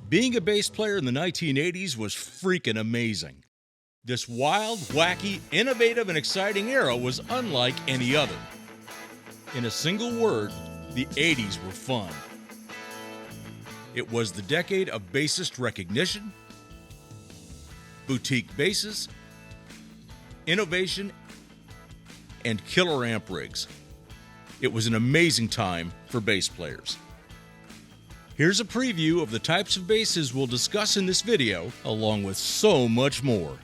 Being a bass player in the 1980s was freaking amazing. This wild, wacky, innovative, and exciting era was unlike any other. In a single word, the 80s were fun. It was the decade of bassist recognition, boutique basses, innovation, and killer amp rigs. It was an amazing time for bass players. Here's a preview of the types of basses we'll discuss in this video, along with so much more.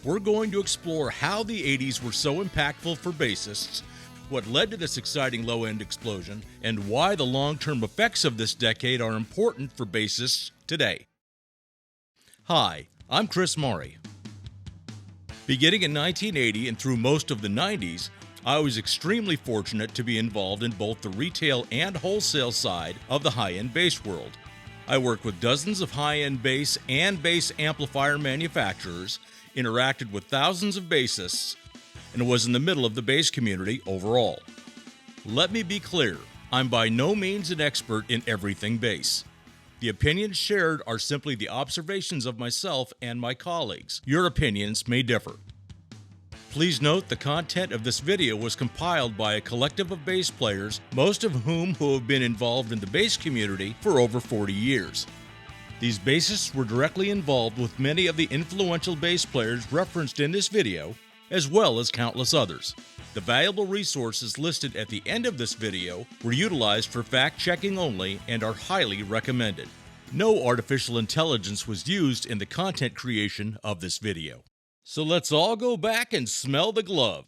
We're going to explore how the 80s were so impactful for bassists, what led to this exciting low-end explosion, and why the long-term effects of this decade are important for bassists today. Hi, I'm Chris Maury. Beginning in 1980 and through most of the 90s, I was extremely fortunate to be involved in both the retail and wholesale side of the high-end bass world. I worked with dozens of high-end bass and bass amplifier manufacturers, interacted with thousands of bassists, and was in the middle of the bass community overall. Let me be clear, I'm by no means an expert in everything bass. The opinions shared are simply the observations of myself and my colleagues. Your opinions may differ. Please note the content of this video was compiled by a collective of bass players, most of whom have been involved in the bass community for over 40 years. These bassists were directly involved with many of the influential bass players referenced in this video, as well as countless others. The valuable resources listed at the end of this video were utilized for fact-checking only and are highly recommended. No artificial intelligence was used in the content creation of this video. So let's all go back and smell the glove.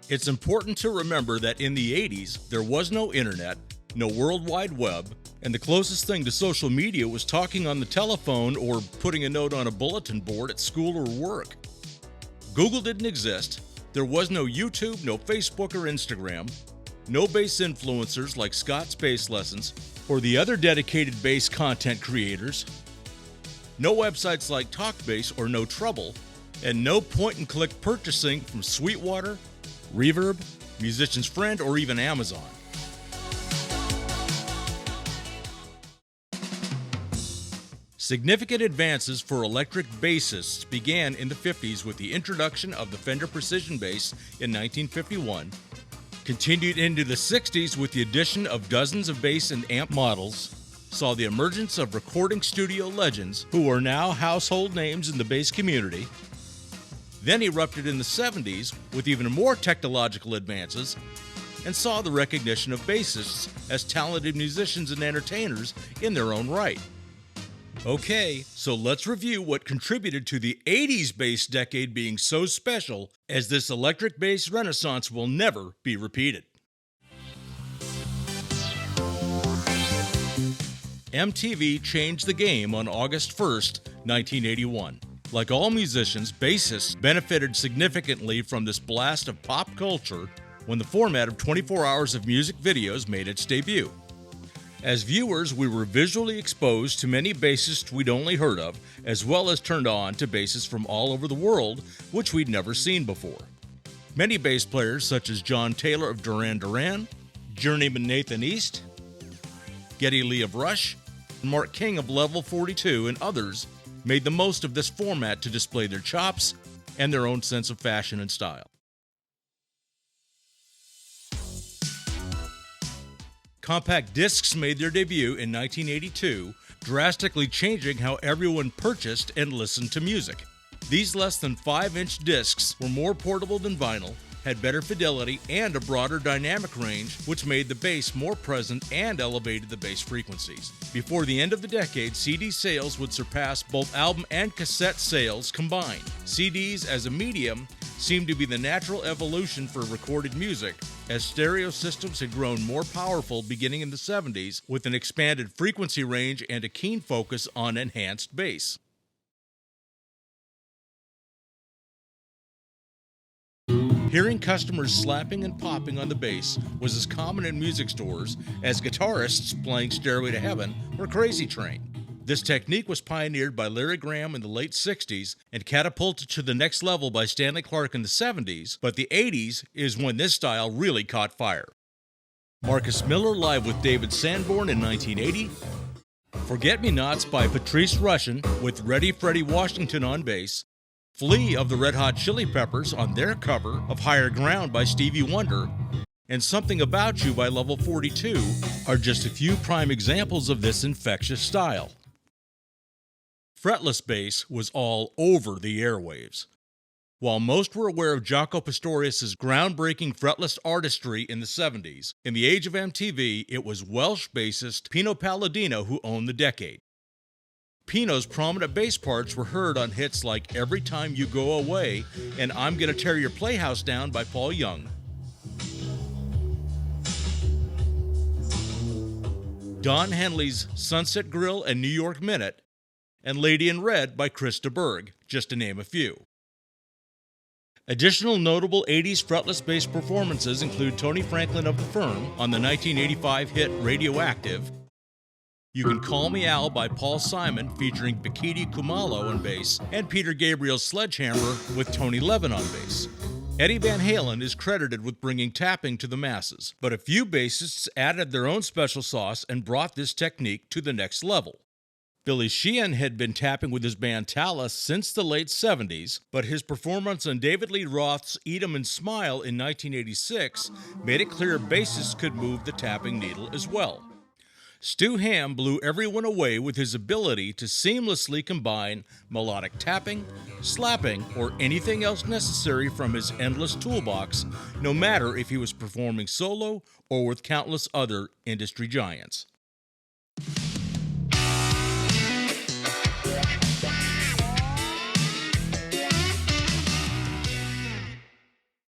It's important to remember that in the 80s, there was no internet, no World Wide Web, and the closest thing to social media was talking on the telephone or putting a note on a bulletin board at school or work. Google didn't exist, there was no YouTube, no Facebook or Instagram, no bass influencers like Scott's Bass Lessons or the other dedicated bass content creators, no websites like TalkBass or No Trouble, and no point-and-click purchasing from Sweetwater, Reverb, Musician's Friend, or even Amazon. Significant advances for electric bassists began in the 50s with the introduction of the Fender Precision Bass in 1951, continued into the 60s with the addition of dozens of bass and amp models, saw the emergence of recording studio legends who are now household names in the bass community, then erupted in the 70s with even more technological advances, and saw the recognition of bassists as talented musicians and entertainers in their own right. Okay, so let's review what contributed to the 80s bass decade being so special, as this electric bass renaissance will never be repeated. MTV changed the game on August 1st, 1981. Like all musicians, bassists benefited significantly from this blast of pop culture when the format of 24 hours of music videos made its debut. As viewers, we were visually exposed to many bassists we'd only heard of, as well as turned on to bassists from all over the world, which we'd never seen before. Many bass players, such as John Taylor of Duran Duran, journeyman Nathan East, Geddy Lee of Rush, Mark King of Level 42, and others, made the most of this format to display their chops and their own sense of fashion and style. Compact discs made their debut in 1982, drastically changing how everyone purchased and listened to music. These less than 5-inch discs were more portable than vinyl, had better fidelity, and a broader dynamic range, which made the bass more present and elevated the bass frequencies. Before the end of the decade, CD sales would surpass both album and cassette sales combined. CDs as a medium seemed to be the natural evolution for recorded music, as stereo systems had grown more powerful beginning in the 70s with an expanded frequency range and a keen focus on enhanced bass. Hearing customers slapping and popping on the bass was as common in music stores as guitarists playing Stairway to Heaven or Crazy Train. This technique was pioneered by Larry Graham in the late 60s and catapulted to the next level by Stanley Clarke in the 70s, but the 80s is when this style really caught fire. Marcus Miller live with David Sanborn in 1980. Forget-Me-Nots by Patrice Rushen with Ready Freddie Washington on bass. Flea of the Red Hot Chili Peppers on their cover of Higher Ground by Stevie Wonder, and Something About You by Level 42 are just a few prime examples of this infectious style. Fretless bass was all over the airwaves. While most were aware of Jaco Pastorius' groundbreaking fretless artistry in the 70s, in the age of MTV, it was Welsh bassist Pino Palladino who owned the decade. Pino's prominent bass parts were heard on hits like Every Time You Go Away and I'm Gonna Tear Your Playhouse Down by Paul Young. Don Henley's Sunset Grill and New York Minute, and Lady in Red by Chris de Burgh, just to name a few. Additional notable 80s fretless bass performances include Tony Franklin of The Firm on the 1985 hit Radioactive, You Can Call Me Al by Paul Simon featuring Bikiti Kumalo on bass, and Peter Gabriel's Sledgehammer with Tony Levin on bass. Eddie Van Halen is credited with bringing tapping to the masses, but a few bassists added their own special sauce and brought this technique to the next level. Billy Sheehan had been tapping with his band Talus since the late 70s, but his performance on David Lee Roth's Eat 'Em and Smile in 1986 made it clear bassists could move the tapping needle as well. Stu Hamm blew everyone away with his ability to seamlessly combine melodic tapping, slapping, or anything else necessary from his endless toolbox, no matter if he was performing solo or with countless other industry giants.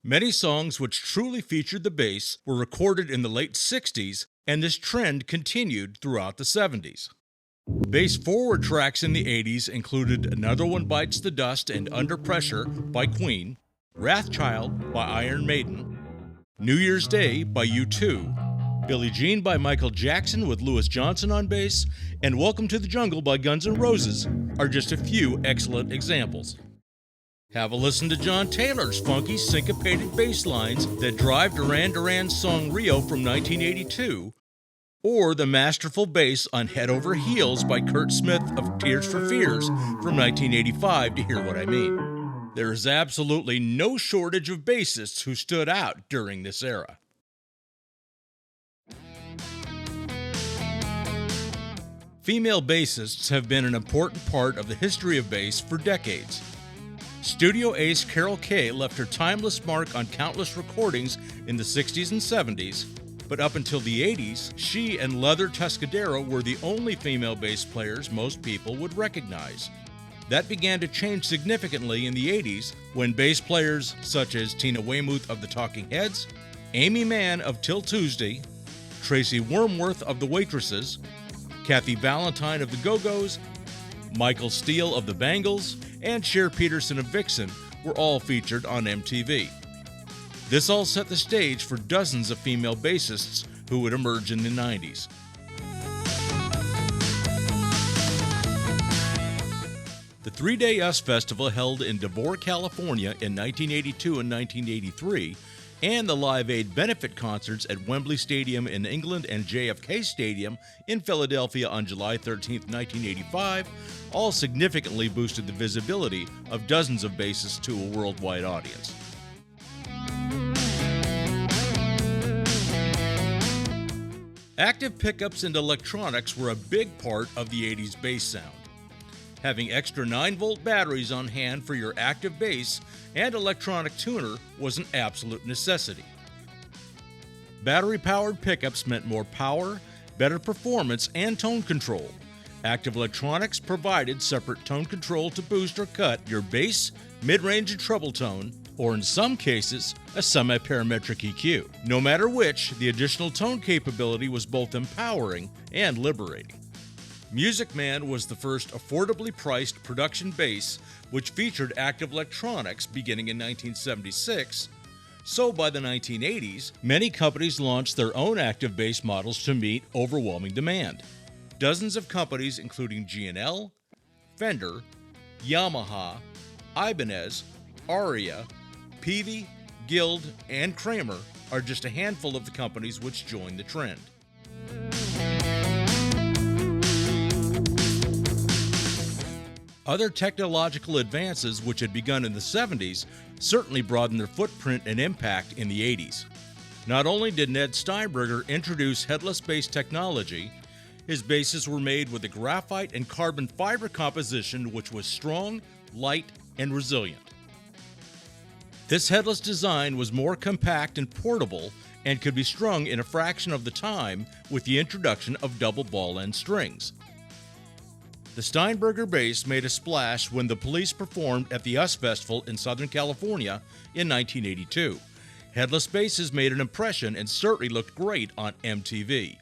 Many songs which truly featured the bass were recorded in the late 60s, and this trend continued throughout the 70s. Bass-forward tracks in the 80s included Another One Bites the Dust and Under Pressure by Queen, Wrathchild by Iron Maiden, New Year's Day by U2, Billie Jean by Michael Jackson with Louis Johnson on bass, and Welcome to the Jungle by Guns N' Roses are just a few excellent examples. Have a listen to John Taylor's funky syncopated bass lines that drive Duran Duran's song Rio from 1982, or the masterful bass on Head Over Heels by Kurt Smith of Tears for Fears from 1985 to hear what I mean. There is absolutely no shortage of bassists who stood out during this era. Female bassists have been an important part of the history of bass for decades. Studio ace Carol Kaye left her timeless mark on countless recordings in the 60s and 70s, but up until the 80s, she and Leather Tuscadero were the only female bass players most people would recognize. That began to change significantly in the 80s when bass players such as Tina Weymouth of the Talking Heads, Amy Mann of Till Tuesday, Tracy Wormworth of the Waitresses, Kathy Valentine of the Go-Go's, Michael Steele of the Bangles, and Cher Peterson of Vixen were all featured on MTV. This all set the stage for dozens of female bassists who would emerge in the 90s. The 3-day US Festival held in Devore, California in 1982 and 1983, and the Live Aid benefit concerts at Wembley Stadium in England and JFK Stadium in Philadelphia on July 13, 1985, all significantly boosted the visibility of dozens of bassists to a worldwide audience. Active pickups and electronics were a big part of the 80s bass sound. Having extra 9-volt batteries on hand for your active bass and electronic tuner was an absolute necessity. Battery-powered pickups meant more power, better performance, and tone control. Active electronics provided separate tone control to boost or cut your bass, mid-range, and treble tone, or in some cases, a semi-parametric EQ. No matter which, the additional tone capability was both empowering and liberating. Music Man was the first affordably priced production bass which featured active electronics beginning in 1976, so by the 1980s, many companies launched their own active bass models to meet overwhelming demand. Dozens of companies including G&L, Fender, Yamaha, Ibanez, Aria, Peavey, Guild, and Kramer are just a handful of the companies which joined the trend. Other technological advances which had begun in the 70s certainly broadened their footprint and impact in the 80s. Not only did Ned Steinberger introduce headless bass technology, his basses were made with a graphite and carbon fiber composition which was strong, light, and resilient. This headless design was more compact and portable and could be strung in a fraction of the time with the introduction of double ball end strings. The Steinberger bass made a splash when the Police performed at the US Festival in Southern California in 1982. Headless basses made an impression and certainly looked great on MTV.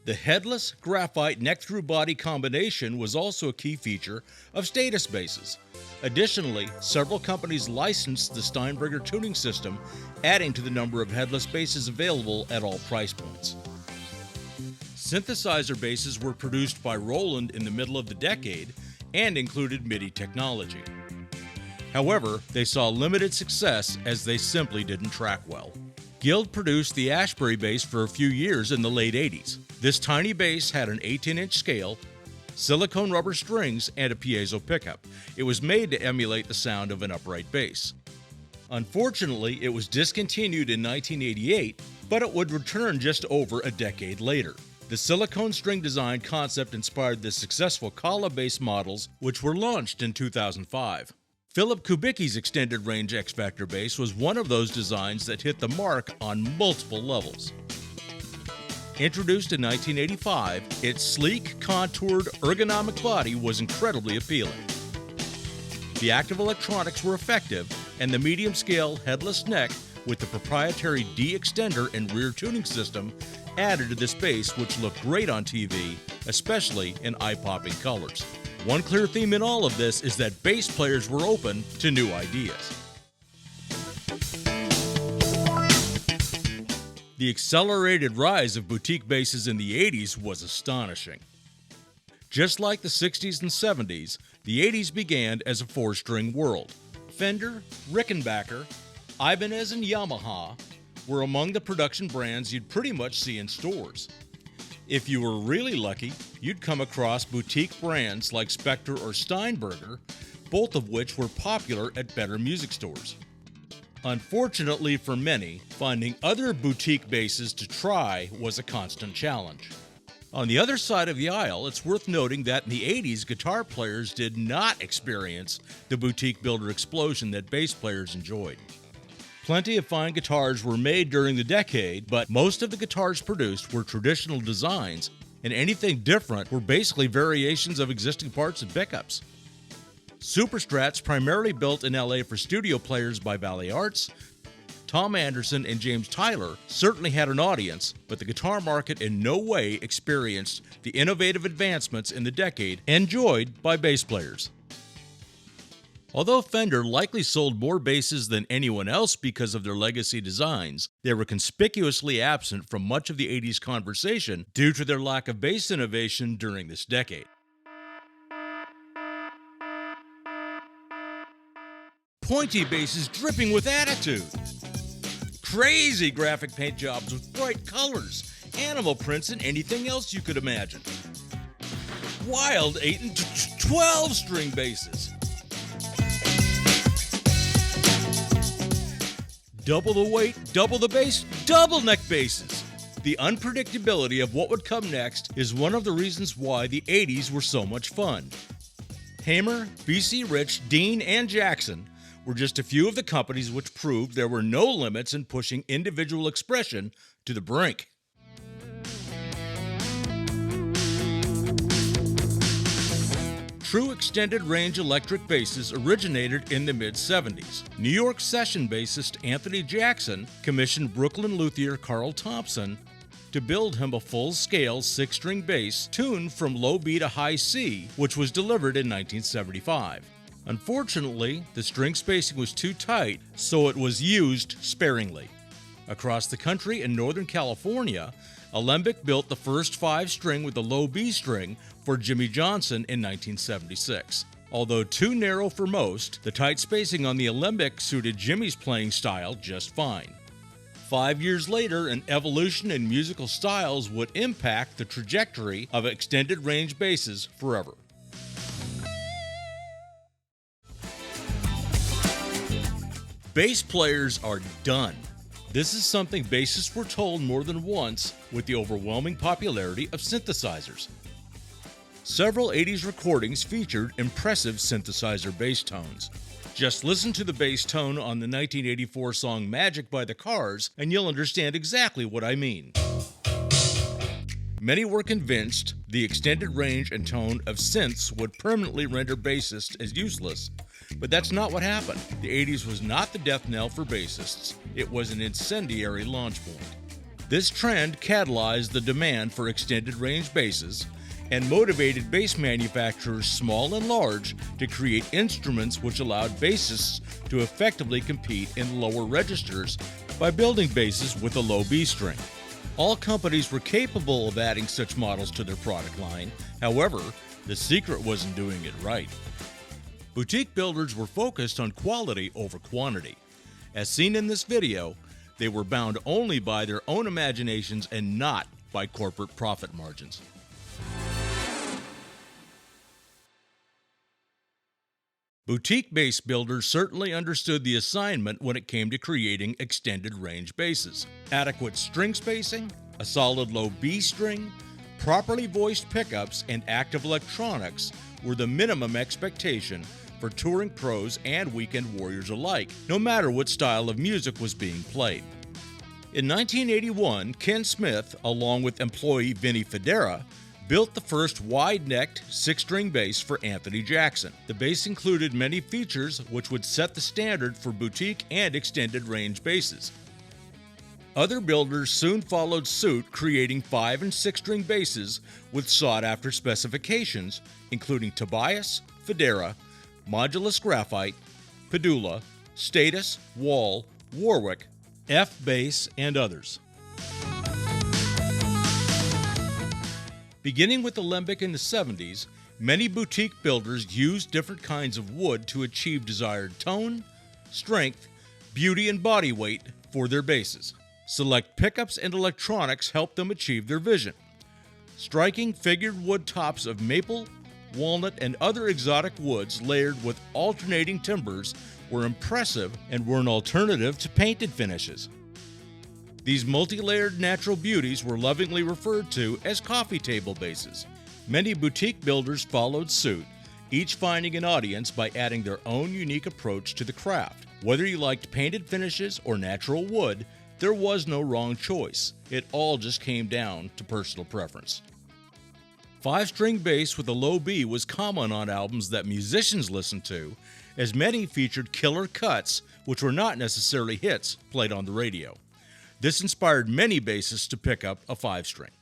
The headless graphite neck-through body combination was also a key feature of status basses. Additionally, several companies licensed the Steinberger tuning system, adding to the number of headless basses available at all price points. Synthesizer basses were produced by Roland in the middle of the decade and included MIDI technology. However, they saw limited success as they simply didn't track well. Guild produced the Ashbory bass for a few years in the late 80s. This tiny bass had an 18-inch scale, silicone rubber strings, and a piezo pickup. It was made to emulate the sound of an upright bass. Unfortunately, it was discontinued in 1988, but it would return just over a decade later. The silicone string design concept inspired the successful Kala bass models, which were launched in 2005. Philip Kubicki's extended range X-Factor bass was one of those designs that hit the mark on multiple levels. Introduced in 1985, its sleek, contoured, ergonomic body was incredibly appealing. The active electronics were effective, and the medium-scale headless neck with the proprietary D extender and rear tuning system added to this bass, which looked great on TV, especially in eye-popping colors. One clear theme in all of this is that bass players were open to new ideas. The accelerated rise of boutique basses in the 80s was astonishing. Just like the 60s and 70s, the 80s began as a four-string world. Fender, Rickenbacker, Ibanez, and Yamaha were among the production brands you'd pretty much see in stores. If you were really lucky, you'd come across boutique brands like Spector or Steinberger, both of which were popular at better music stores. Unfortunately for many, finding other boutique basses to try was a constant challenge. On the other side of the aisle, it's worth noting that in the 80s, guitar players did not experience the boutique builder explosion that bass players enjoyed. Plenty of fine guitars were made during the decade, but most of the guitars produced were traditional designs, and anything different were basically variations of existing parts and pickups. Superstrats, primarily built in LA for studio players by Valley Arts, Tom Anderson and James Tyler certainly had an audience, but the guitar market in no way experienced the innovative advancements in the decade enjoyed by bass players. Although Fender likely sold more basses than anyone else because of their legacy designs, they were conspicuously absent from much of the 80s conversation due to their lack of bass innovation during this decade. Pointy basses dripping with attitude. Crazy graphic paint jobs with bright colors, animal prints, and anything else you could imagine. Wild 8 and 12 string basses. Double the weight, double the bass, Doubleneck basses. The unpredictability of what would come next is one of the reasons why the 80s were so much fun. Hamer, BC Rich, Dean, and Jackson were just a few of the companies which proved there were no limits in pushing individual expression to the brink. True extended range electric basses originated in the mid-70s. New York session bassist Anthony Jackson commissioned Brooklyn luthier Carl Thompson to build him a full-scale 6-string bass tuned from low B to high C, which was delivered in 1975. Unfortunately, the string spacing was too tight, so it was used sparingly. Across the country in Northern California, Alembic built the first 5-string with the low B string for Jimmy Johnson in 1976. Although too narrow for most, the tight spacing on the Alembic suited Jimmy's playing style just fine. 5 years later, an evolution in musical styles would impact the trajectory of extended range basses forever. Bass players are done. This is something bassists were told more than once with the overwhelming popularity of synthesizers. Several 80s recordings featured impressive synthesizer bass tones. Just listen to the bass tone on the 1984 song Magic by the Cars and you'll understand exactly what I mean. Many were convinced the extended range and tone of synths would permanently render bassists as useless, but that's not what happened. The 80s was not the death knell for bassists, it was an incendiary launch point. This trend catalyzed the demand for extended range basses and motivated bass manufacturers, small and large, to create instruments which allowed bassists to effectively compete in lower registers by building basses with a low B string. All companies were capable of adding such models to their product line. However, the secret was in doing it right. Boutique builders were focused on quality over quantity. As seen in this video, they were bound only by their own imaginations and not by corporate profit margins. Boutique bass builders certainly understood the assignment when it came to creating extended range basses. Adequate string spacing, a solid low B string, properly voiced pickups, and active electronics were the minimum expectation for touring pros and weekend warriors alike, no matter what style of music was being played. In 1981, Ken Smith, along with employee Vinny Federa, built the first wide-necked 6-string bass for Anthony Jackson. The bass included many features which would set the standard for boutique and extended range basses. Other builders soon followed suit, creating 5- and 6-string basses with sought-after specifications, including Tobias, Federa, Modulus Graphite, Padula, Status, Wall, Warwick, F-Bass, and others. Beginning with Alembic in the 70s, many boutique builders used different kinds of wood to achieve desired tone, strength, beauty, and body weight for their basses. Select pickups and electronics helped them achieve their vision. Striking figured wood tops of maple, walnut, and other exotic woods layered with alternating timbers were impressive and were an alternative to painted finishes. These multi-layered natural beauties were lovingly referred to as coffee table basses. Many boutique builders followed suit, each finding an audience by adding their own unique approach to the craft. Whether you liked painted finishes or natural wood, there was no wrong choice. It all just came down to personal preference. 5-string bass with a low B was common on albums that musicians listened to, as many featured killer cuts which were not necessarily hits played on the radio. This inspired many bassists to pick up a 5-string.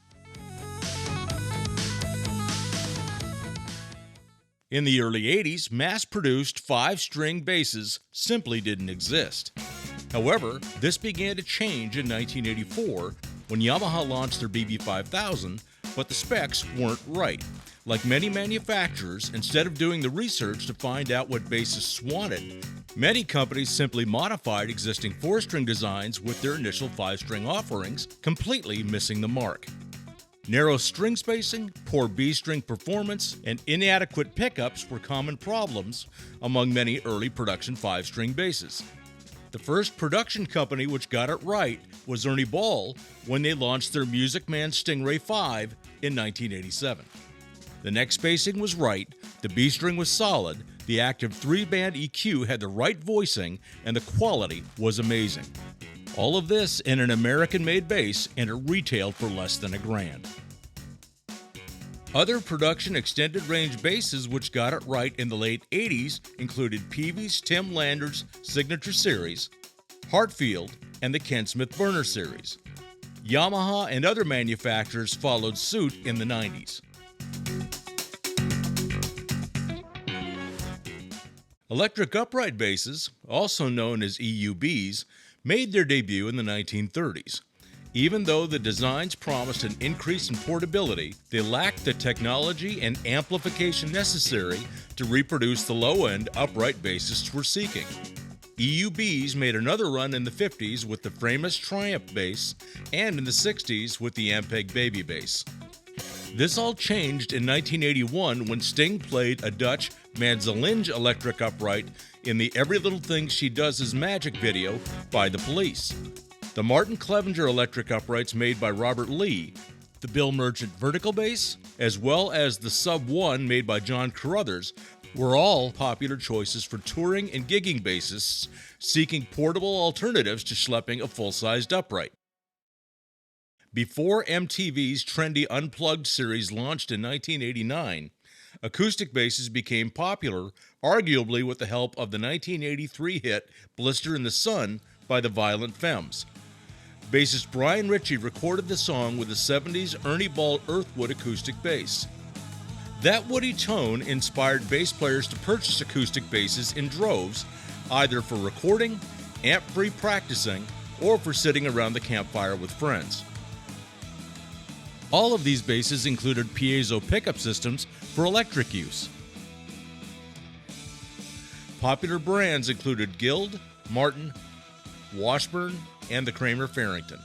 In the early 80s, mass-produced 5-string basses simply didn't exist. However, this began to change in 1984 when Yamaha launched their BB5000, but the specs weren't right. Like many manufacturers, instead of doing the research to find out what bassists wanted, many companies simply modified existing 4-string designs with their initial 5-string offerings, completely missing the mark. Narrow string spacing, poor B-string performance, and inadequate pickups were common problems among many early production 5-string basses. The first production company which got it right was Ernie Ball when they launched their Music Man Stingray 5 in 1987. The neck spacing was right, the B-string was solid, the active 3-band EQ had the right voicing, and the quality was amazing. All of this in an American-made bass, and it retailed for less than $1,000. Other production extended range basses which got it right in the late 80s included Peavy's Tim Lander's Signature Series, Hartfield, and the Ken Smith Burner Series. Yamaha and other manufacturers followed suit in the 90s. Electric upright basses, also known as EUBs, made their debut in the 1930s. Even though the designs promised an increase in portability, they lacked the technology and amplification necessary to reproduce the low-end upright bassists were seeking. EUBs made another run in the 50s with the famous Triumph bass and in the 60s with the Ampeg Baby bass. This all changed in 1981 when Sting played a Dutch Manzelinge electric upright in the Every Little Thing She Does Is Magic video by The Police. The Martin Clevenger electric uprights made by Robert Lee, the Bill Merchant vertical bass, as well as the Sub 1 made by John Carruthers, were all popular choices for touring and gigging bassists seeking portable alternatives to schlepping a full-sized upright. Before MTV's trendy Unplugged series launched in 1989, acoustic basses became popular, arguably with the help of the 1983 hit Blister in the Sun by the Violent Femmes. Bassist Brian Ritchie recorded the song with a 70s Ernie Ball Earthwood acoustic bass. That woody tone inspired bass players to purchase acoustic basses in droves, either for recording, amp-free practicing, or for sitting around the campfire with friends. All of these basses included piezo pickup systems for electric use. Popular brands included Guild, Martin, Washburn, and the Kramer Farrington.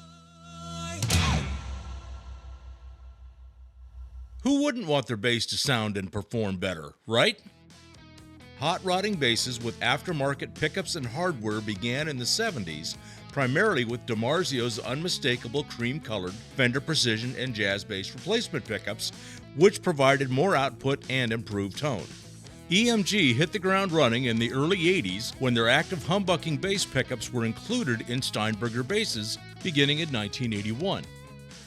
Who wouldn't want their bass to sound and perform better, right? Hot rodding basses with aftermarket pickups and hardware began in the 70s, primarily with DiMarzio's unmistakable cream-colored Fender Precision and Jazz bass replacement pickups, which provided more output and improved tone. EMG hit the ground running in the early 80s when their active humbucking bass pickups were included in Steinberger basses beginning in 1981.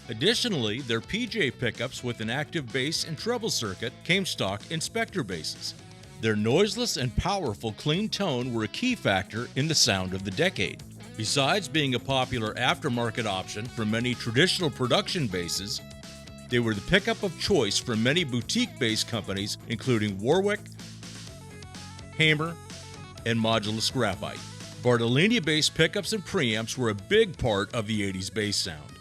Additionally, their PJ pickups with an active bass and treble circuit came stock in Spectre basses. Their noiseless and powerful clean tone were a key factor in the sound of the decade. Besides being a popular aftermarket option for many traditional production basses, they were the pickup of choice for many boutique bass companies including Warwick, Hamer, and Modulus Graphite. Bartolini bass pickups and preamps were a big part of the 80s bass sound.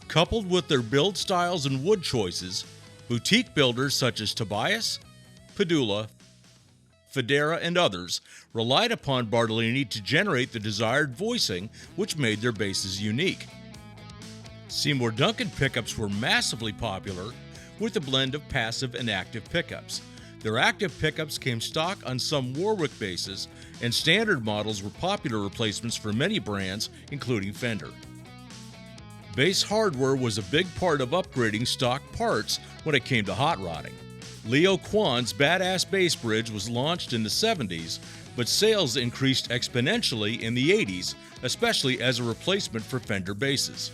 Coupled with their build styles and wood choices, boutique builders such as Tobias, Padula, Federa, and others relied upon Bartolini to generate the desired voicing, which made their basses unique. Seymour Duncan pickups were massively popular with a blend of passive and active pickups. Their active pickups came stock on some Warwick basses, and standard models were popular replacements for many brands, including Fender. Bass hardware was a big part of upgrading stock parts when it came to hot rodding. Leo Kwan's Badass Bass Bridge was launched in the 70s, but sales increased exponentially in the 80s, especially as a replacement for Fender basses.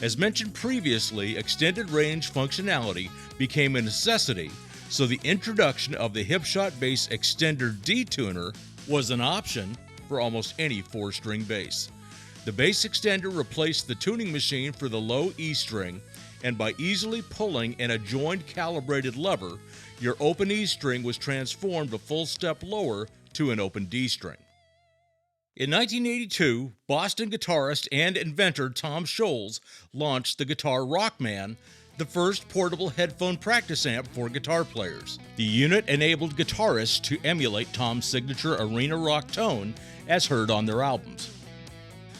As mentioned previously, extended range functionality became a necessity, so the introduction of the Hipshot Bass Extender D-Tuner was an option for almost any 4-string bass. The bass extender replaced the tuning machine for the low E string, and by easily pulling an adjoined calibrated lever, your open E string was transformed a full step lower to an open D string. In 1982, Boston guitarist and inventor Tom Scholz launched the Guitar Rockman, the first portable headphone practice amp for guitar players. The unit enabled guitarists to emulate Tom's signature arena rock tone as heard on their albums.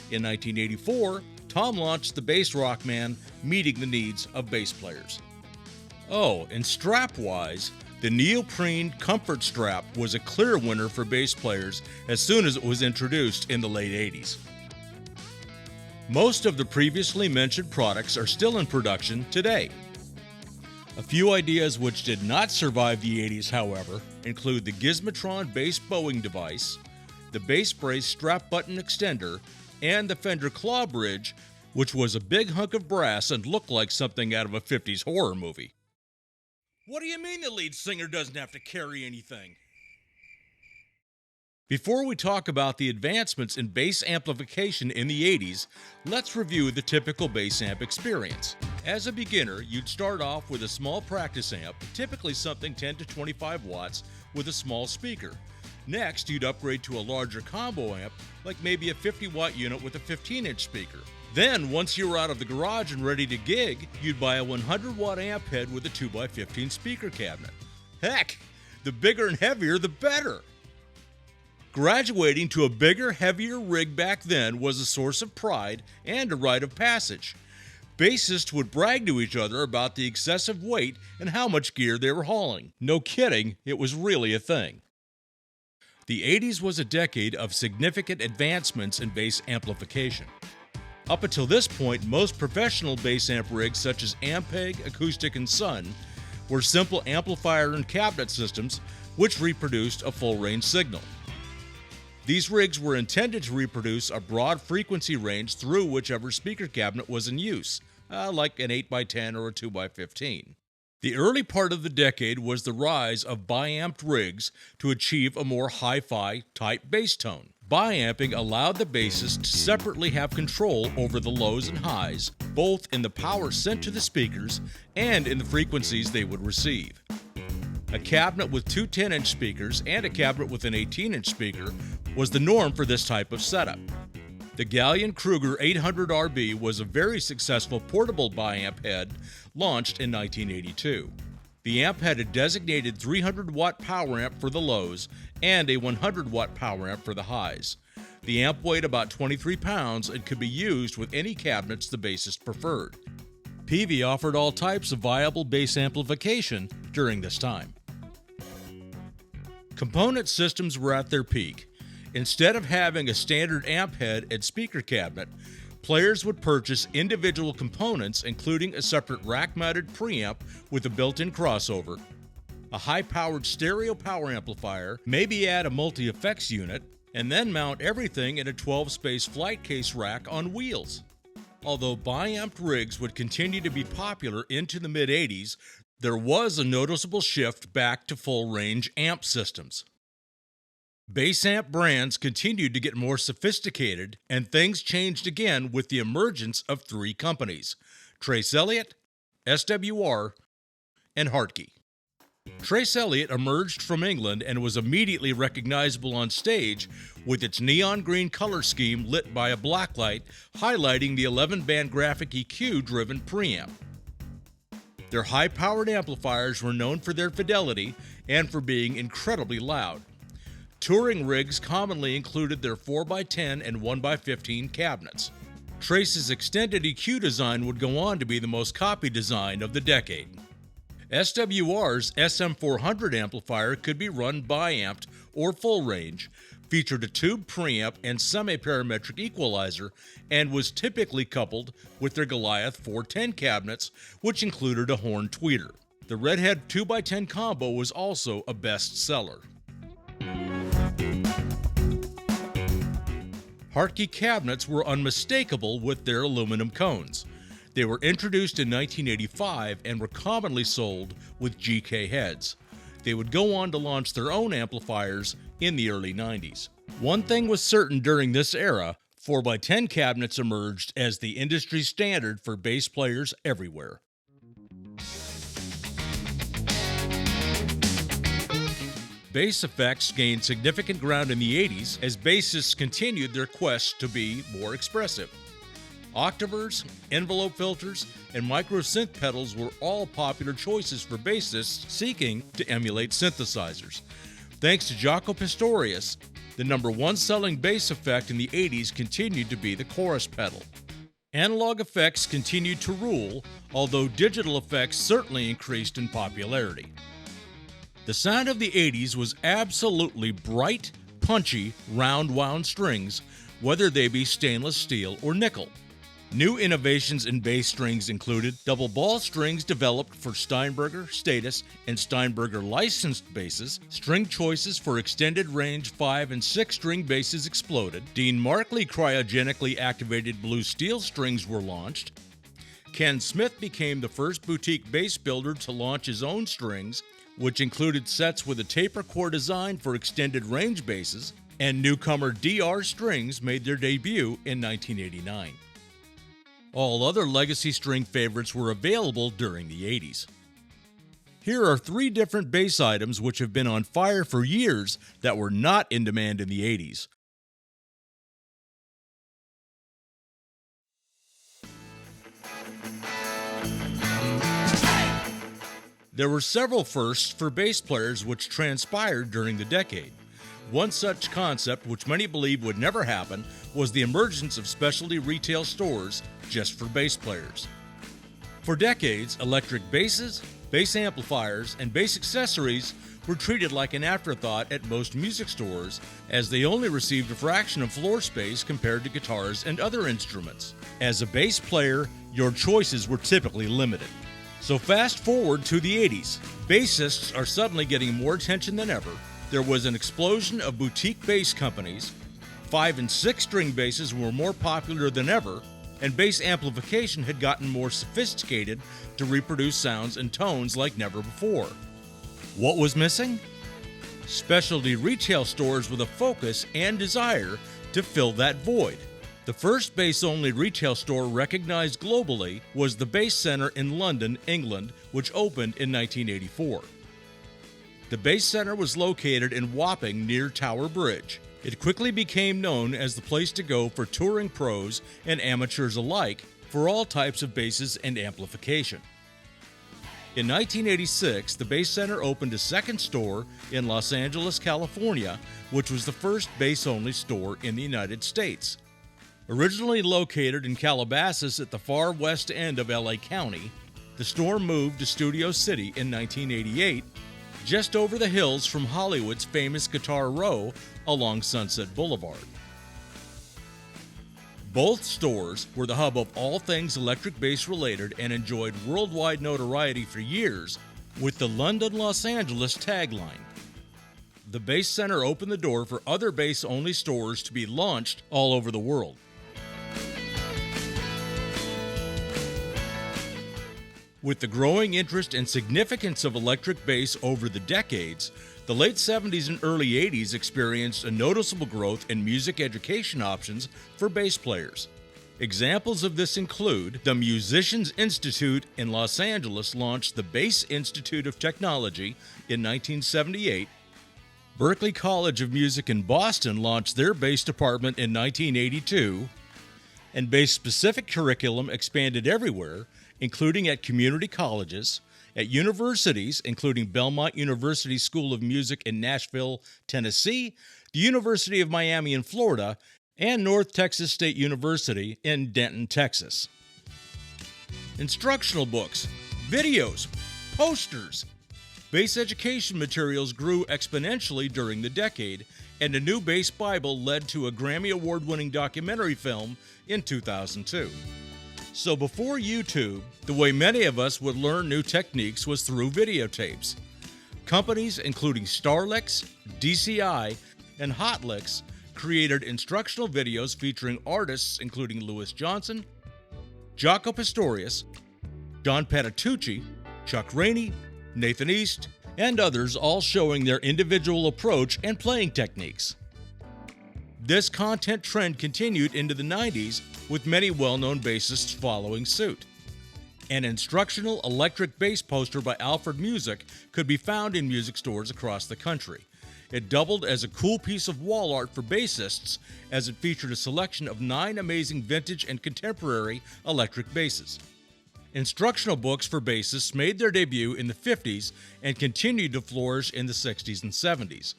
In 1984, Tom launched the Bass Rockman, meeting the needs of bass players. Oh, and strap-wise, the neoprene comfort strap was a clear winner for bass players as soon as it was introduced in the late 80s. Most of the previously mentioned products are still in production today. A few ideas which did not survive the 80s, however, include the Gizmotron bass bowing device, the bass brace strap button extender, and the Fender Claw Bridge, which was a big hunk of brass and looked like something out of a 50s horror movie. What do you mean the lead singer doesn't have to carry anything? Before we talk about the advancements in bass amplification in the 80s, let's review the typical bass amp experience. As a beginner, you'd start off with a small practice amp, typically something 10 to 25 watts, with a small speaker. Next, you'd upgrade to a larger combo amp, like maybe a 50-watt unit with a 15-inch speaker. Then, once you were out of the garage and ready to gig, you'd buy a 100-watt amp head with a 2x15 speaker cabinet. Heck, the bigger and heavier, the better! Graduating to a bigger, heavier rig back then was a source of pride and a rite of passage. Bassists would brag to each other about the excessive weight and how much gear they were hauling. No kidding, it was really a thing. The 80s was a decade of significant advancements in bass amplification. Up until this point, most professional bass amp rigs such as Ampeg, Acoustic, and Sun were simple amplifier and cabinet systems which reproduced a full-range signal. These rigs were intended to reproduce a broad frequency range through whichever speaker cabinet was in use, like an 8x10 or a 2x15. The early part of the decade was the rise of bi-amped rigs to achieve a more hi-fi type bass tone. Bi-amping allowed the bassist to separately have control over the lows and highs, both in the power sent to the speakers and in the frequencies they would receive. A cabinet with two 10-inch speakers and a cabinet with an 18-inch speaker was the norm for this type of setup. The Gallion-Kruger 800RB was a very successful portable bi-amp head launched in 1982. The amp had a designated 300-watt power amp for the lows and a 100-watt power amp for the highs. The amp weighed about 23 pounds and could be used with any cabinets the bassist preferred. Peavey offered all types of viable bass amplification during this time. Component systems were at their peak. Instead of having a standard amp head and speaker cabinet, players would purchase individual components including a separate rack-mounted preamp with a built-in crossover, a high-powered stereo power amplifier, maybe add a multi-effects unit, and then mount everything in a 12-space flight case rack on wheels. Although bi-amped rigs would continue to be popular into the mid-80s, there was a noticeable shift back to full-range amp systems. Bass amp brands continued to get more sophisticated, and things changed again with the emergence of three companies: Trace Elliot, SWR, and Hartke. Trace Elliot emerged from England and was immediately recognizable on stage with its neon green color scheme lit by a blacklight highlighting the 11-band graphic EQ-driven preamp. Their high-powered amplifiers were known for their fidelity and for being incredibly loud. Touring rigs commonly included their 4x10 and 1x15 cabinets. Trace's extended EQ design would go on to be the most copied design of the decade. SWR's SM400 amplifier could be run bi-amped or full range, featured a tube preamp and semi-parametric equalizer, and was typically coupled with their Goliath 410 cabinets, which included a horn tweeter. The Redhead 2x10 combo was also a best-seller. Hartke cabinets were unmistakable with their aluminum cones. They were introduced in 1985 and were commonly sold with GK heads. They would go on to launch their own amplifiers in the early 90s. One thing was certain during this era: 4x10 cabinets emerged as the industry standard for bass players everywhere. Bass effects gained significant ground in the 80s as bassists continued their quest to be more expressive. Octavers, envelope filters, and micro synth pedals were all popular choices for bassists seeking to emulate synthesizers. Thanks to Jaco Pastorius, the #1 selling bass effect in the 80s continued to be the chorus pedal. Analog effects continued to rule, although digital effects certainly increased in popularity. The sound of the 80s was absolutely bright, punchy, round-wound strings, whether they be stainless steel or nickel. New innovations in bass strings included double ball strings developed for Steinberger, Status, and Steinberger licensed basses. String choices for extended range 5 and 6 string basses exploded. Dean Markley cryogenically activated blue steel strings were launched. Ken Smith became the first boutique bass builder to launch his own strings, which included sets with a taper core design for extended range basses, and newcomer DR strings made their debut in 1989. All other legacy string favorites were available during the 80s. Here are 3 different bass items which have been on fire for years that were not in demand in the 80s. There were several firsts for bass players which transpired during the decade. One such concept, which many believe would never happen, was the emergence of specialty retail stores just for bass players. For decades, electric basses, bass amplifiers, and bass accessories were treated like an afterthought at most music stores, as they only received a fraction of floor space compared to guitars and other instruments. As a bass player, your choices were typically limited. So fast forward to the 80s. Bassists are suddenly getting more attention than ever. There was an explosion of boutique bass companies. 5- and 6-string basses were more popular than ever, and bass amplification had gotten more sophisticated to reproduce sounds and tones like never before. What was missing? Specialty retail stores with a focus and desire to fill that void. The first bass-only retail store recognized globally was the Bass Centre in London, England, which opened in 1984. The Bass Centre was located in Wapping near Tower Bridge. It quickly became known as the place to go for touring pros and amateurs alike for all types of basses and amplification. In 1986, the Bass Centre opened a second store in Los Angeles, California, which was the first bass-only store in the United States. Originally located in Calabasas at the far west end of LA County, the store moved to Studio City in 1988, just over the hills from Hollywood's famous Guitar Row along Sunset Boulevard. Both stores were the hub of all things electric bass related and enjoyed worldwide notoriety for years with the London-Los Angeles tagline. The Bass Centre opened the door for other bass-only stores to be launched all over the world. With the growing interest and significance of electric bass over the decades, the late 70s and early 80s experienced a noticeable growth in music education options for bass players. Examples of this include the Musicians Institute in Los Angeles launched the Bass Institute of Technology in 1978. Berklee College of Music in Boston launched their bass department in 1982, and bass-specific curriculum expanded everywhere, including at community colleges, at universities, including Belmont University School of Music in Nashville, Tennessee, the University of Miami in Florida, and North Texas State University in Denton, Texas. Instructional books, videos, posters. Bass education materials grew exponentially during the decade, and a new bass Bible led to a Grammy Award-winning documentary film in 2002. So before YouTube, the way many of us would learn new techniques was through videotapes. Companies including Starlix, DCI, and Hotlix created instructional videos featuring artists including Louis Johnson, Jaco Pastorius, John Patitucci, Chuck Rainey, Nathan East, and others, all showing their individual approach and playing techniques. This content trend continued into the 90s, with many well-known bassists following suit. An instructional electric bass poster by Alfred Music could be found in music stores across the country. It doubled as a cool piece of wall art for bassists, as it featured a selection of 9 amazing vintage and contemporary electric basses. Instructional books for bassists made their debut in the 50s and continued to flourish in the 60s and 70s.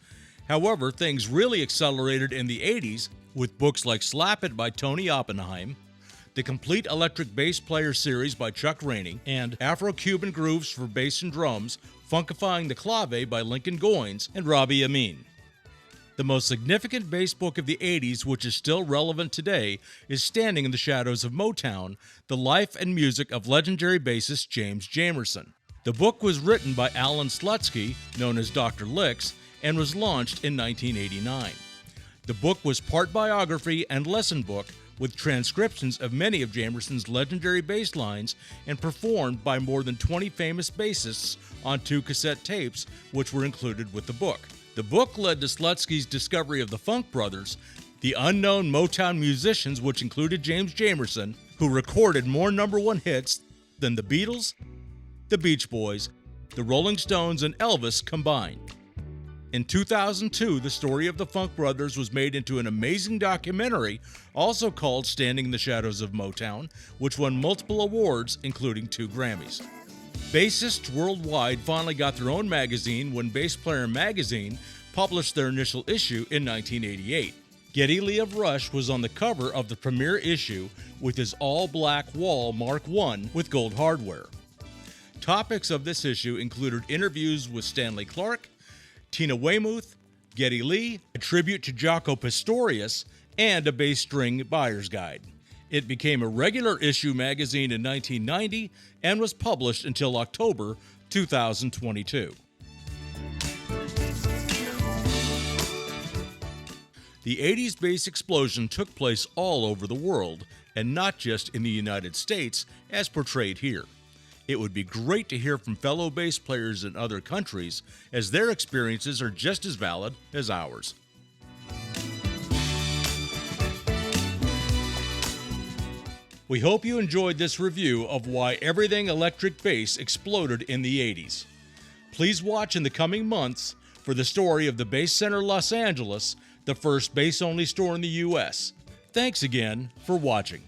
However, things really accelerated in the 80s with books like Slap It by Tony Oppenheim, the Complete Electric Bass Player series by Chuck Rainey, and Afro-Cuban Grooves for Bass and Drums, Funkifying the Clave by Lincoln Goines and Robbie Amin. The most significant bass book of the 80s, which is still relevant today, is Standing in the Shadows of Motown, the life and music of legendary bassist James Jamerson. The book was written by Alan Slutsky, known as Dr. Licks, and was launched in 1989. The book was part biography and lesson book, with transcriptions of many of Jamerson's legendary bass lines and performed by more than 20 famous bassists on 2 cassette tapes, which were included with the book. The book led to Slutsky's discovery of the Funk Brothers, the unknown Motown musicians, which included James Jamerson, who recorded more #1 hits than the Beatles, the Beach Boys, the Rolling Stones, and Elvis combined. In 2002, the story of the Funk Brothers was made into an amazing documentary, also called Standing in the Shadows of Motown, which won multiple awards, including 2 Grammys. Bassists worldwide finally got their own magazine when Bass Player magazine published their initial issue in 1988. Geddy Lee of Rush was on the cover of the premiere issue with his all-black wall Mark I with gold hardware. Topics of this issue included interviews with Stanley Clarke, Tina Weymouth, Geddy Lee, a tribute to Jaco Pastorius, and a bass string buyer's guide. It became a regular issue magazine in 1990 and was published until October 2022. The 80s bass explosion took place all over the world, and not just in the United States, as portrayed here. It would be great to hear from fellow bass players in other countries, as their experiences are just as valid as ours. We hope you enjoyed this review of why everything electric bass exploded in the 80s. Please watch in the coming months for the story of the Bass Center Los Angeles, the first bass-only store in the U.S. Thanks again for watching.